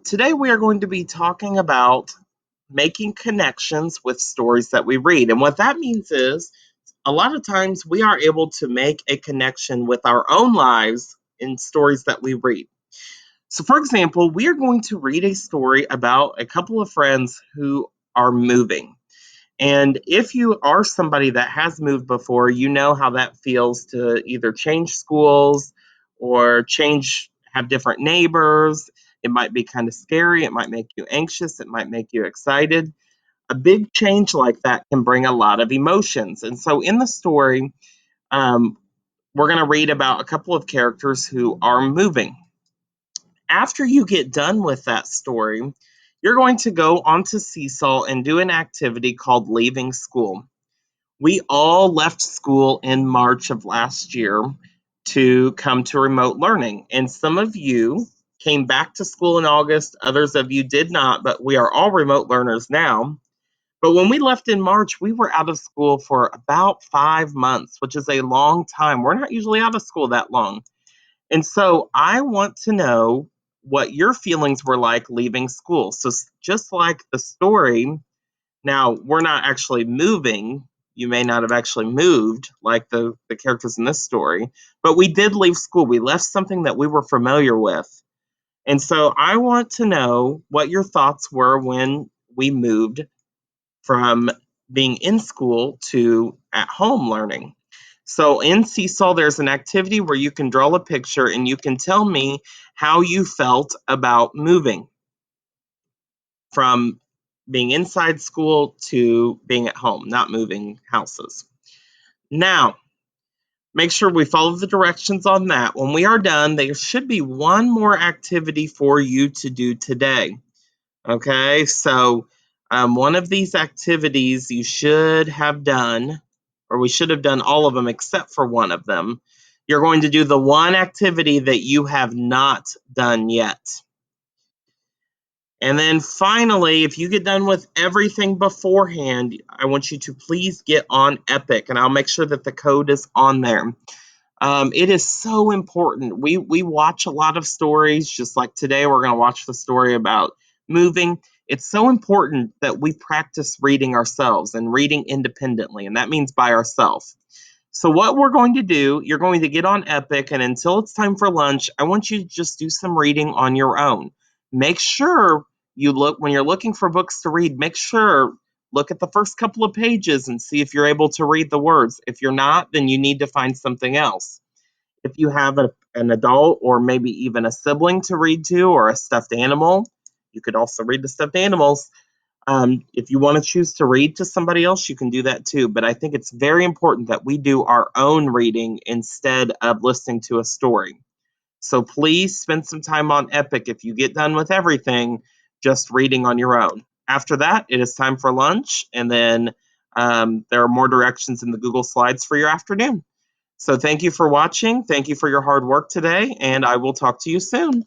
Today, we are going to be talking about making connections with stories that we read. And what that means is a lot of times we are able to make a connection with our own lives in stories that we read. So, for example, we are going to read a story about a couple of friends who are moving. And if you are somebody that has moved before, you know how that feels to either change schools or have different neighbors. It might be kind of scary. It might make you anxious. It might make you excited. A big change like that can bring a lot of emotions. And so in the story, um, we're going to read about a couple of characters who are moving. After you get done with that story, you're going to go onto Seesaw and do an activity called Leaving School. We all left school in March of last year to come to remote learning. And some of you came back to school in August, others of you did not, but we are all remote learners now. But when we left in March, we were out of school for about 5 months, which is a long time. We're not usually out of school that long. And so I want to know what your feelings were like leaving school. So, just like the story, now, we're not actually moving. You may not have actually moved like the characters in this story, but we did leave school. We left something that we were familiar with. And so I want to know what your thoughts were when we moved from being in school to at home learning. So in Seesaw, there's an activity where you can draw a picture and you can tell me how you felt about moving from being inside school to being at home, not moving houses. Now, make sure we follow the directions on that. When we are done, there should be one more activity for you to do today. Okay, so one of these activities you should have done, or we should have done all of them except for one of them. You're going to do the one activity that you have not done yet. And then finally, if you get done with everything beforehand, I want you to please get on Epic, and I'll make sure that the code is on there. It is so important. We watch a lot of stories, just like today we're going to watch the story about moving. It's so important that we practice reading ourselves and reading independently, and that means by ourselves. So what we're going to do, you're going to get on Epic, and until it's time for lunch, I want you to just do some reading on your own. Make sure you look when you're looking for books to read, make sure look at the first couple of pages and see if you're able to read the words. If you're not, then you need to find something else. If you have an adult or maybe even a sibling to read to or a stuffed animal, you could also read the stuffed animals. If you want to choose to read to somebody else, you can do that too. But I think it's very important that we do our own reading instead of listening to a story. So please spend some time on Epic if you get done with everything, just reading on your own. After that, it is time for lunch, and then there are more directions in the Google Slides for your afternoon. So thank you for watching. Thank you for your hard work today, and I will talk to you soon.